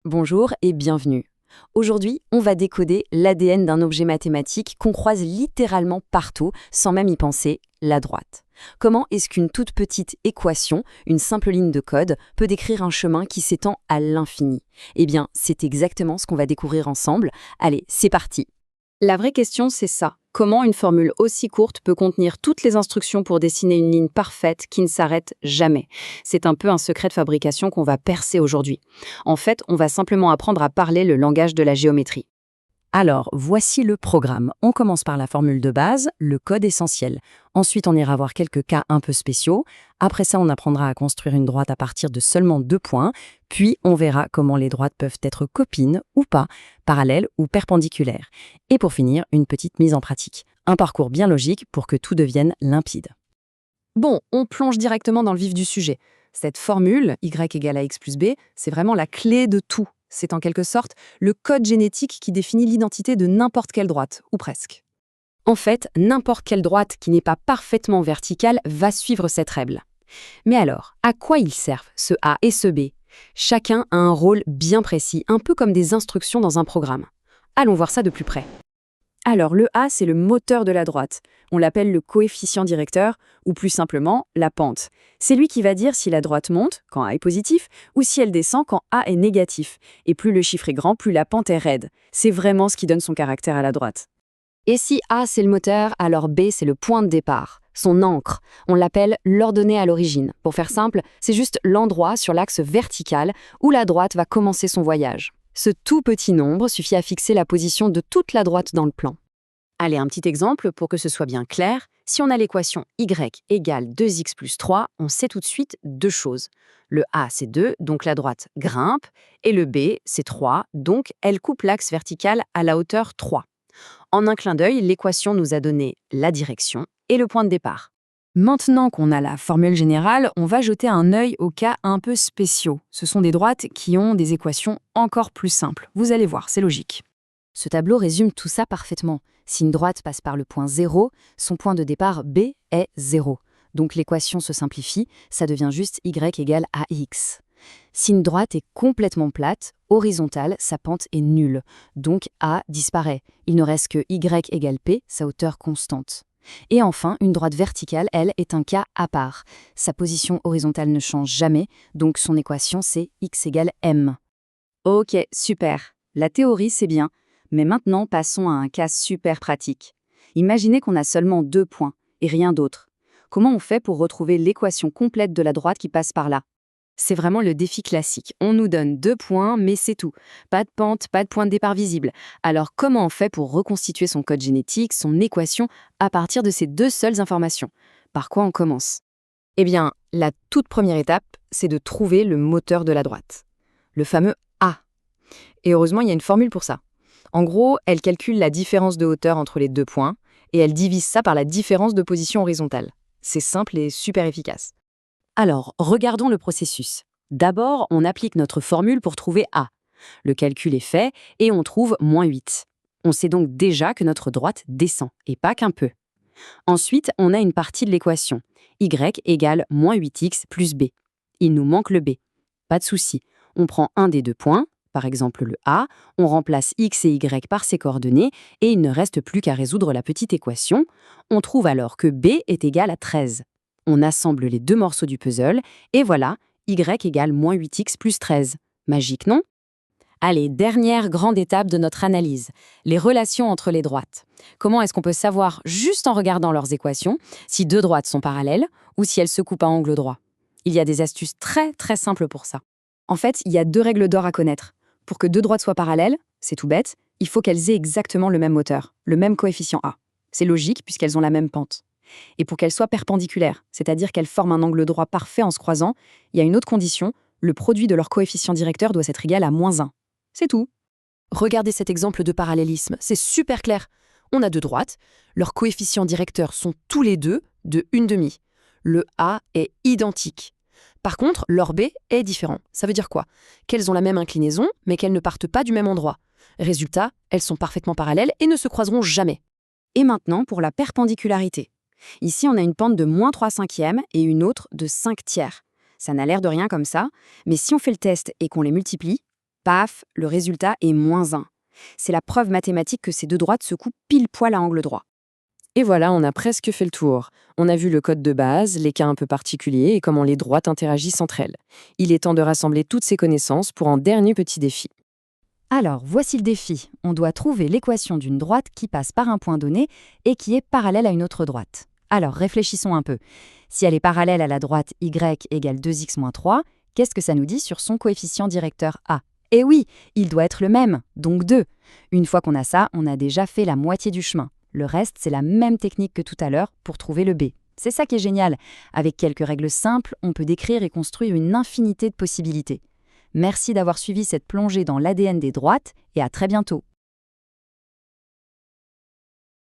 Bonjour et bienvenue. Aujourd'hui, on va décoder l'ADN d'un objet mathématique qu'on croise littéralement partout, sans même y penser, la droite. Comment est-ce qu'une toute petite équation, une simple ligne de code, peut décrire un chemin qui s'étend à l'infini? Eh bien, c'est exactement ce qu'on va découvrir ensemble. Allez, c'est parti! La vraie question, c'est ça. Comment une formule aussi courte peut contenir toutes les instructions pour dessiner une ligne parfaite qui ne s'arrête jamais? C'est un peu un secret de fabrication qu'on va percer aujourd'hui. En fait, on va simplement apprendre à parler le langage de la géométrie. Alors, voici le programme. On commence par la formule de base, le code essentiel. Ensuite, on ira voir quelques cas un peu spéciaux. Après ça, on apprendra à construire une droite à partir de seulement 2 points. Puis, on verra comment les droites peuvent être copines ou pas, parallèles ou perpendiculaires. Et pour finir, une petite mise en pratique. Un parcours bien logique pour que tout devienne limpide. Bon, on plonge directement dans le vif du sujet. Cette formule, y égale à x plus b, c'est vraiment la clé de tout. C'est en quelque sorte le code génétique qui définit l'identité de n'importe quelle droite, ou presque. En fait, n'importe quelle droite qui n'est pas parfaitement verticale va suivre cette règle. Mais alors, à quoi ils servent, ce A et ce B? Chacun a un rôle bien précis, un peu comme des instructions dans un programme. Allons voir ça de plus près. Alors, le A, c'est le moteur de la droite. On l'appelle le coefficient directeur, ou plus simplement, la pente. C'est lui qui va dire si la droite monte, quand A est positif, ou si elle descend quand A est négatif. Et plus le chiffre est grand, plus la pente est raide. C'est vraiment ce qui donne son caractère à la droite. Et si A c'est le moteur, alors B c'est le point de départ, son ancre. On l'appelle l'ordonnée à l'origine. Pour faire simple, c'est juste l'endroit sur l'axe vertical où la droite va commencer son voyage. Ce tout petit nombre suffit à fixer la position de toute la droite dans le plan. Allez, un petit exemple pour que ce soit bien clair. Si on a l'équation y égale 2x plus 3, on sait tout de suite deux choses. Le A, c'est 2, donc la droite grimpe, et le B, c'est 3, donc elle coupe l'axe vertical à la hauteur 3. En un clin d'œil, l'équation nous a donné la direction et le point de départ. Maintenant qu'on a la formule générale, on va jeter un œil aux cas un peu spéciaux. Ce sont des droites qui ont des équations encore plus simples. Vous allez voir, c'est logique. Ce tableau résume tout ça parfaitement. Si une droite passe par le point 0, son point de départ B est 0. Donc l'équation se simplifie, ça devient juste y égale ax. Si une droite est complètement plate, horizontale, sa pente est nulle. Donc A disparaît. Il ne reste que y égale p, sa hauteur constante. Et enfin, une droite verticale, elle, est un cas à part. Sa position horizontale ne change jamais, donc son équation c'est x égale m. Ok, super. La théorie, c'est bien. Mais maintenant, passons à un cas super pratique. Imaginez qu'on a seulement 2 points et rien d'autre. Comment on fait pour retrouver l'équation complète de la droite qui passe par là? C'est vraiment le défi classique. On nous donne 2 points, mais c'est tout. Pas de pente, pas de point de départ visible. Alors comment on fait pour reconstituer son code génétique, son équation, à partir de ces deux seules informations? Par quoi on commence? Eh bien, la toute première étape, c'est de trouver le moteur de la droite. Le fameux A. Et heureusement, il y a une formule pour ça. En gros, elle calcule la différence de hauteur entre les 2 points, et elle divise ça par la différence de position horizontale. C'est simple et super efficace. Alors, regardons le processus. D'abord, on applique notre formule pour trouver A. Le calcul est fait et on trouve -8. On sait donc déjà que notre droite descend, et pas qu'un peu. Ensuite, on a une partie de l'équation. Y égale -8x plus b. Il nous manque le b. Pas de souci. On prend un des 2 points, par exemple le A, on remplace x et y par ses coordonnées et il ne reste plus qu'à résoudre la petite équation. On trouve alors que b est égal à 13. On assemble les deux morceaux du puzzle, et voilà, y égale -8x plus 13. Magique, non? Allez, dernière grande étape de notre analyse, les relations entre les droites. Comment est-ce qu'on peut savoir, juste en regardant leurs équations, si deux droites sont parallèles ou si elles se coupent à angle droit? Il y a des astuces très très simples pour ça. En fait, il y a 2 règles d'or à connaître. Pour que deux droites soient parallèles, c'est tout bête, il faut qu'elles aient exactement le même moteur, le même coefficient A. C'est logique puisqu'elles ont la même pente. Et pour qu'elles soient perpendiculaires, c'est-à-dire qu'elles forment un angle droit parfait en se croisant, il y a une autre condition, le produit de leur coefficient directeur doit être égal à -1. C'est tout. Regardez cet exemple de parallélisme, c'est super clair. On a deux droites, leurs coefficients directeurs sont tous les deux de 1/2. Le A est identique. Par contre, leur B est différent. Ça veut dire quoi? Qu'elles ont la même inclinaison, mais qu'elles ne partent pas du même endroit. Résultat, elles sont parfaitement parallèles et ne se croiseront jamais. Et maintenant, pour la perpendicularité. Ici, on a une pente de -3/5 et une autre de 5 tiers. Ça n'a l'air de rien comme ça, mais si on fait le test et qu'on les multiplie, Paf, le résultat est -1. C'est la preuve mathématique que ces deux droites se coupent pile poil à angle droit. Et voilà, on a presque fait le tour. On a vu le code de base, les cas un peu particuliers et comment les droites interagissent entre elles. Il est temps de rassembler toutes ces connaissances pour un dernier petit défi. Alors, voici le défi. On doit trouver l'équation d'une droite qui passe par un point donné et qui est parallèle à une autre droite. Alors, réfléchissons un peu. Si elle est parallèle à la droite y égale 2x-3, qu'est-ce que ça nous dit sur son coefficient directeur a? Eh oui, il doit être le même, donc 2. Une fois qu'on a ça, on a déjà fait la moitié du chemin. Le reste, c'est la même technique que tout à l'heure pour trouver le b. C'est ça qui est génial. Avec quelques règles simples, on peut décrire et construire une infinité de possibilités. Merci d'avoir suivi cette plongée dans l'ADN des droites et à très bientôt.